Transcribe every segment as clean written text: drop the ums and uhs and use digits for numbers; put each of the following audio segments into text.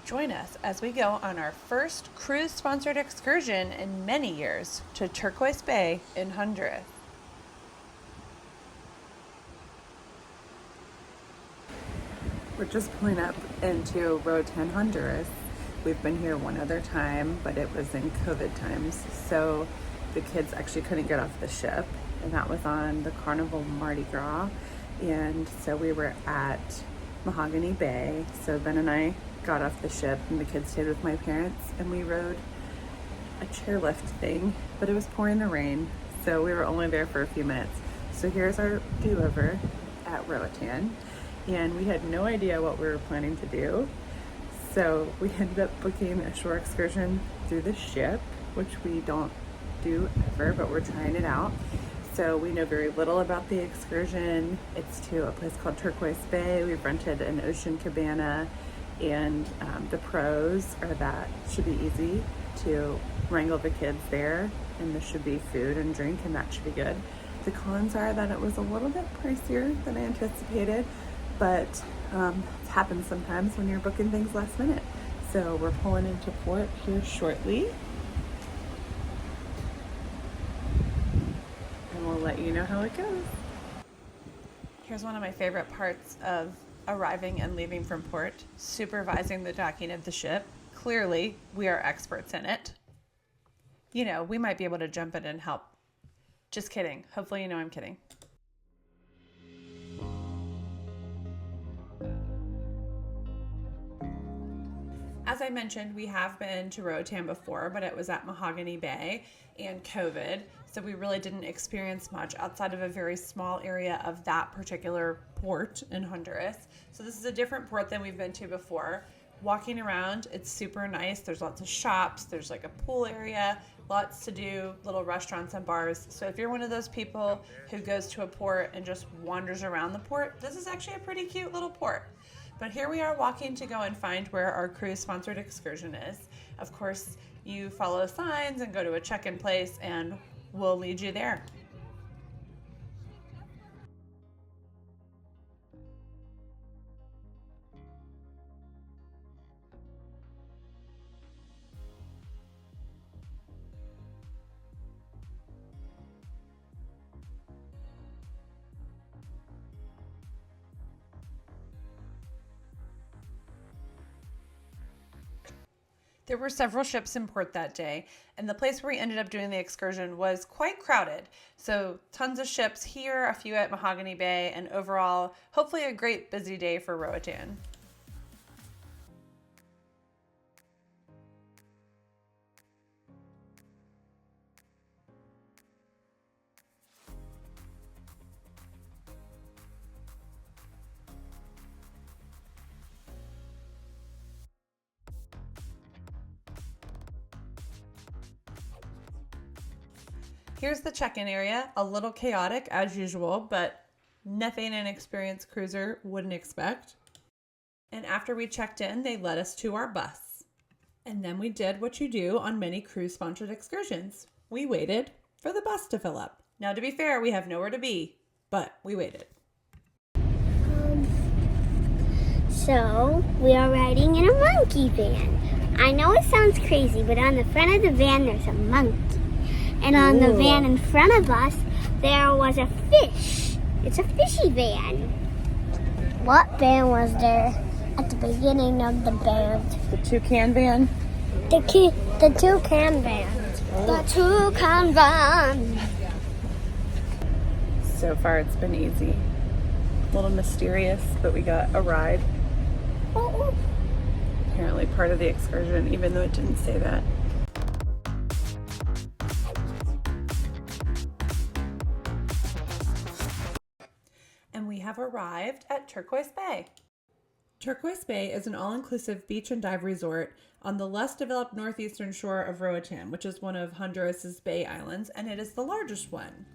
Join us as we go on our first cruise-sponsored excursion in many years to Turquoise Bay in Honduras. We're just pulling up into Roatán, Honduras. We've been here one other time, but it was in COVID times, so the kids actually couldn't get off the ship, and that was on the Carnival Mardi Gras. And so we were at Mahogany Bay. So Ben and I got off the ship and the kids stayed with my parents, and we rode a chairlift thing, but it was pouring the rain, so we were only there for a few minutes. So here's our do-over at Roatán, and we had no idea what we were planning to do. So we ended up booking a shore excursion through the ship, which we don't do ever, but we're trying it out. So we know very little about the excursion. It's to a place called Turquoise Bay. We've rented an ocean cabana, and the pros are that it should be easy to wrangle the kids there, and there should be food and drink, and that should be good. The cons are that it was a little bit pricier than I anticipated, but it happens sometimes when you're booking things last minute. So we're pulling into port here shortly, and we'll let you know how it goes. Here's one of my favorite parts of arriving and leaving from port: supervising the docking of the ship. Clearly, we are experts in it. You know, we might be able to jump in and help. Just kidding. Hopefully you know I'm kidding. As I mentioned, we have been to Roatán before, but it was at Mahogany Bay and COVID, so we really didn't experience much outside of a very small area of that particular port in Honduras. So this is a different port than we've been to before. Walking around, it's super nice. There's lots of shops, there's like a pool area, lots to do, little restaurants and bars. So if you're one of those people who goes to a port and just wanders around the port, this is actually a pretty cute little port. But here we are walking to go and find where our cruise-sponsored excursion is. Of course, you follow signs and go to a check-in place, and we'll lead you there. There were several ships in port that day, and the place where we ended up doing the excursion was quite crowded. So tons of ships here, a few at Mahogany Bay, and overall, hopefully a great busy day for Roatán. Here's the check-in area, a little chaotic as usual, but nothing an experienced cruiser wouldn't expect. And after we checked in, they led us to our bus. And then we did what you do on many cruise-sponsored excursions. We waited for the bus to fill up. Now, to be fair, we have nowhere to be, but we waited. So we are riding in a monkey van. I know it sounds crazy, but on the front of the van, there's a monkey. And on the van in front of us, there was a fish. It's a fishy van. What van was there at the beginning of the band? The toucan van? The toucan van. The toucan van. So far it's been easy. A little mysterious, but we got a ride. Apparently part of the excursion, even though it didn't say that. And we have arrived at Turquoise Bay. Turquoise Bay is an all-inclusive beach and dive resort on the less developed northeastern shore of Roatán, which is one of Honduras's Bay Islands, and it is the largest one.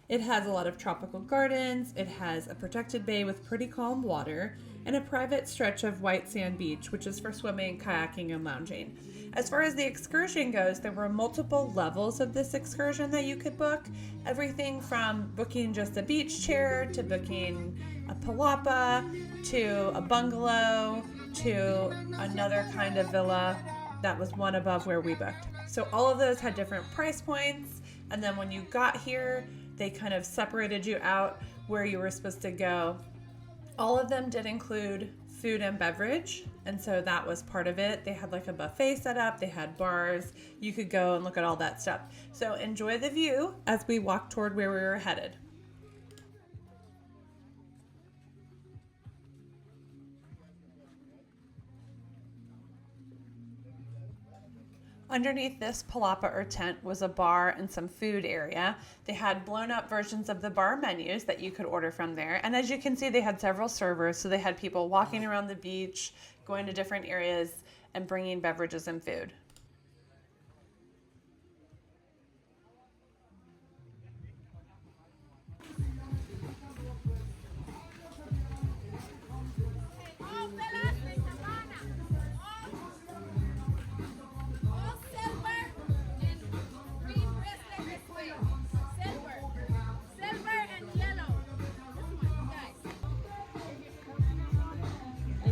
It has a lot of tropical gardens, it has a protected bay with pretty calm water, and a private stretch of white sand beach, which is for swimming, kayaking, and lounging. As far as the excursion goes, there were multiple levels of this excursion that you could book. Everything from booking just a beach chair to booking a palapa to a bungalow to another kind of villa that was one above where we booked. So all of those had different price points, and then when you got here, they kind of separated you out where you were supposed to go. All of them did include food and beverage, and so that was part of it. They had like a buffet set up, they had bars, you could go and look at all that stuff. So enjoy the view as we walk toward where we were headed. Underneath this palapa or tent was a bar and some food area. They had blown up versions of the bar menus that you could order from there. And as you can see, they had several servers. So they had people walking around the beach, going to different areas and bringing beverages and food.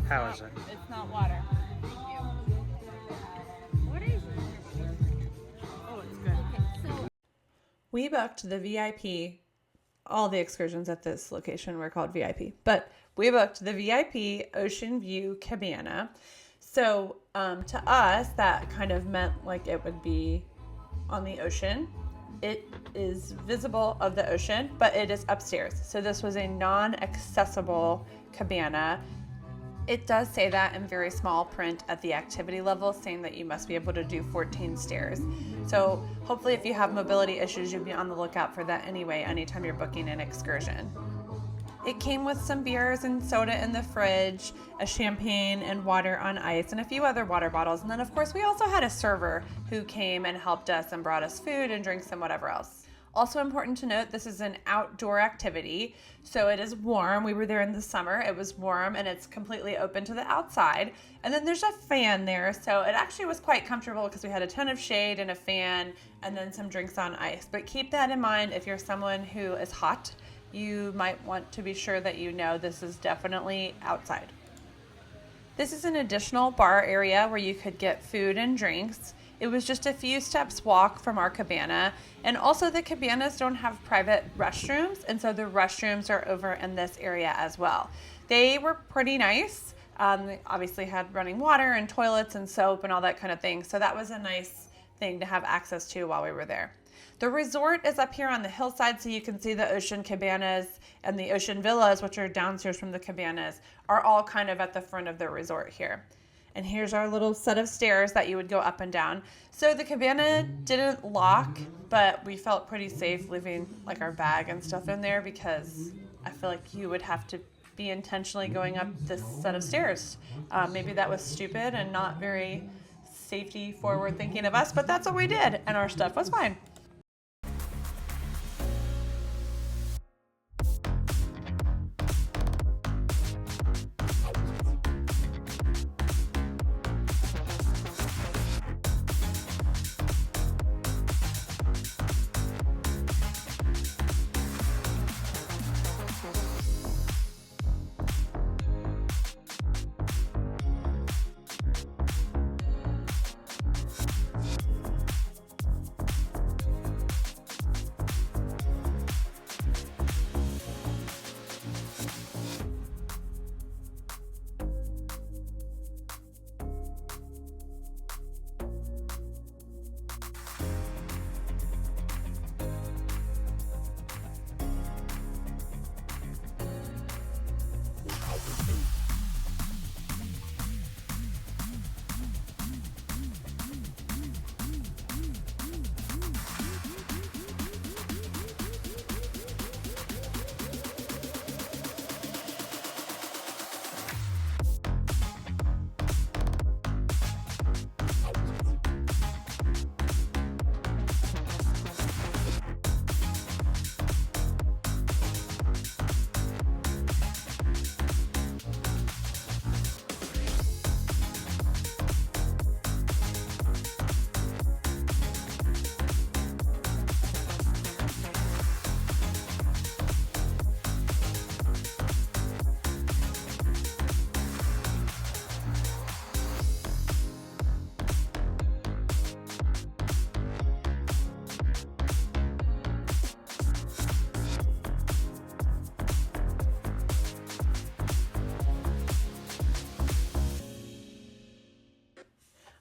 How is it? It's not water. Thank you. What is it? Oh, it's good. Okay, so We booked the VIP. All the excursions at this location were called VIP, but we booked the VIP Ocean View Cabana. So to us, that kind of meant like it would be on the ocean. It is visible of the ocean, but it is upstairs. So this was a non-accessible cabana. It does say that in very small print at the activity level, saying that you must be able to do 14 stairs. So hopefully if you have mobility issues, you'll be on the lookout for that anyway, anytime you're booking an excursion. It came with some beers and soda in the fridge, a champagne and water on ice, and a few other water bottles. And then of course we also had a server who came and helped us and brought us food and drinks and whatever else. Also important to note, this is an outdoor activity, so it is warm. We were there in the summer, it was warm, and it's completely open to the outside. And then there's a fan there, so it actually was quite comfortable because we had a ton of shade and a fan and then some drinks on ice. But keep that in mind if you're someone who is hot. You might want to be sure that you know this is definitely outside. This is an additional bar area where you could get food and drinks. It was just a few steps walk from our cabana, and also the cabanas don't have private restrooms, and so the restrooms are over in this area as well. They were pretty nice. They obviously had running water and toilets and soap and all that kind of thing, so that was a nice thing to have access to while we were there. The resort is up here on the hillside, so you can see the ocean cabanas and the ocean villas, which are downstairs from the cabanas, are all kind of at the front of the resort here. And here's our little set of stairs that you would go up and down. So the cabana didn't lock, but we felt pretty safe leaving like our bag and stuff in there because I feel like you would have to be intentionally going up this set of stairs. Maybe that was stupid and not very safety forward thinking of us, but that's what we did and our stuff was fine.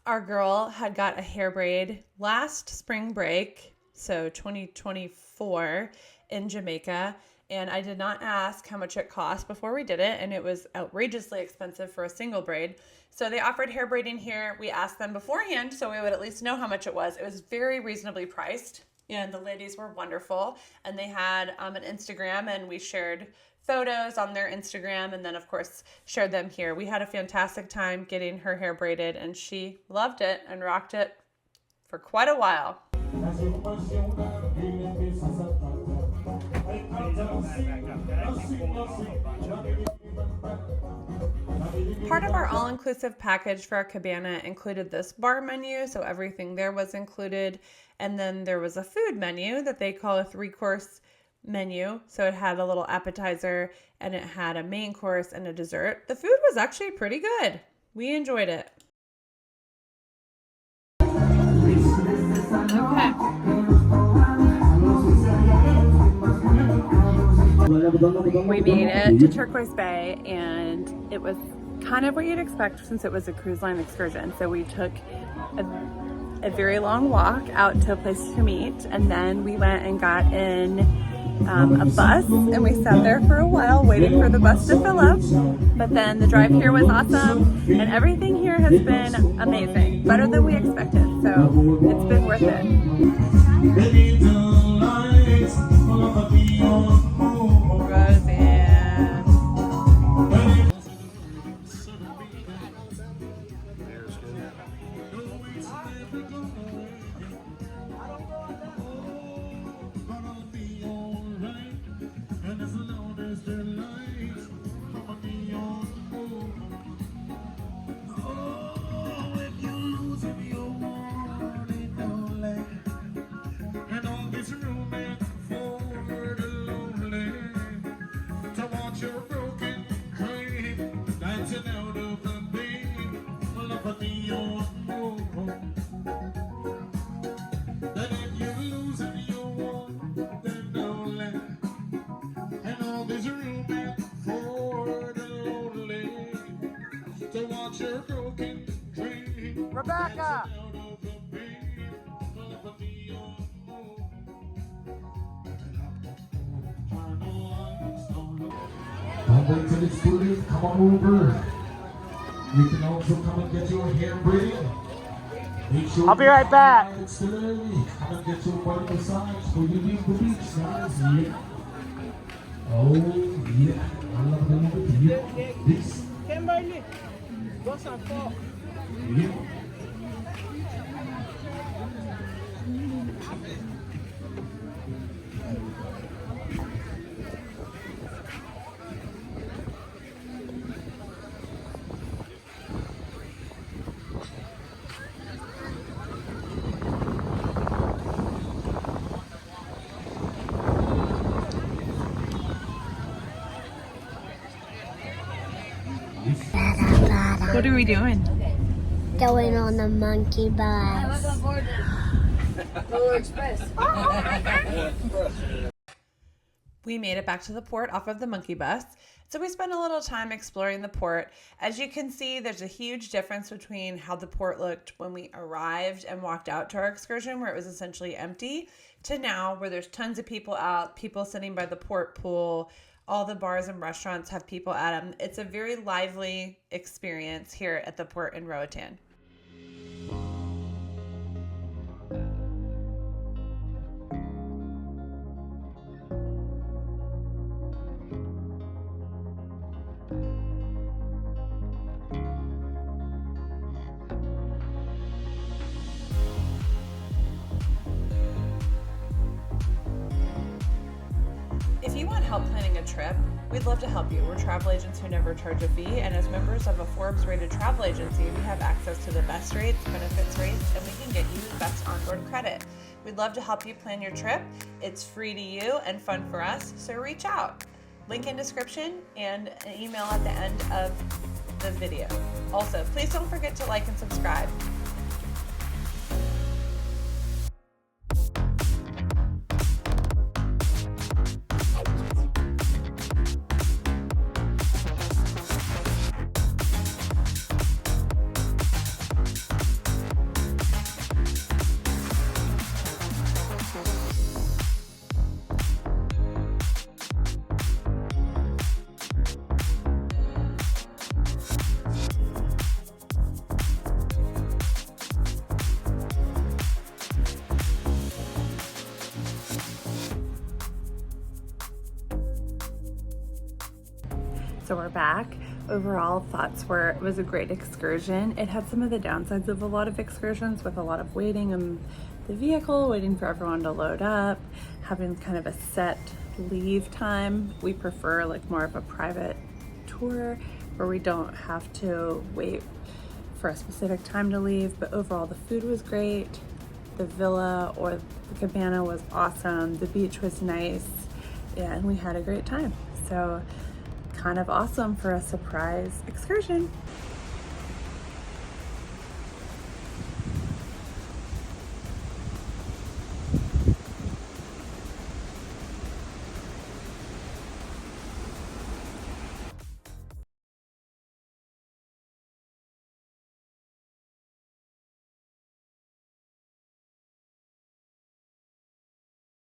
Our girl had got a hair braid last spring break, so 2024 in Jamaica, and I did not ask how much it cost before we did it, and it was outrageously expensive for a single braid. So they offered hair braiding here. We asked them beforehand so we would at least know how much it was. It was very reasonably priced, and the ladies were wonderful, and they had an Instagram, and we shared photos on their Instagram, and then of course shared them here. We had a fantastic time getting her hair braided, and she loved it and rocked it for quite a while. Part of our all-inclusive package for our cabana included this bar menu, so everything there was included, and then there was a food menu that they call a 3-course menu. So it had a little appetizer and it had a main course and a dessert. The food was actually pretty good. We enjoyed it. Okay. We made it to Turquoise Bay, and it was kind of what you'd expect since it was a cruise line excursion. So we took a very long walk out to a place to meet, and then we went and got in a bus, and we sat there for a while waiting for the bus to fill up. But then the drive here was awesome, and everything here has been amazing, better than we expected, so it's been worth it. Rebecca! Don't wait till it's too late. Come on over. You can also come and get your hair braided. Make sure I'll be right back. It's still early. Come and get your body massage before you leave the beach, guys. Yeah. Oh, yeah. I love them over here. This. Kimberly, what's up for? Yeah. What are we doing? Going on the monkey bus. We made it back to the port off of the monkey bus. So we spent a little time exploring the port. As you can see, there's a huge difference between how the port looked when we arrived and walked out to our excursion, where it was essentially empty, to now where there's tons of people out, people sitting by the port pool. All the bars and restaurants have people at them. It's a very lively experience here at the port in Roatán. If you want help planning a trip, we'd love to help you. We're travel agents who never charge a fee, and as members of a Forbes-rated travel agency, we have access to the best rates, benefits rates, and we can get you the best onboard credit. We'd love to help you plan your trip. It's free to you and fun for us, so reach out. Link in description and an email at the end of the video. Also, please don't forget to like and subscribe. So we're back. Overall thoughts were it was a great excursion. It had some of the downsides of a lot of excursions with a lot of waiting in the vehicle, waiting for everyone to load up, having kind of a set leave time. We prefer like more of a private tour where we don't have to wait for a specific time to leave, but overall the food was great. The villa or the cabana was awesome. The beach was nice and we had a great time. So kind of awesome for a surprise excursion.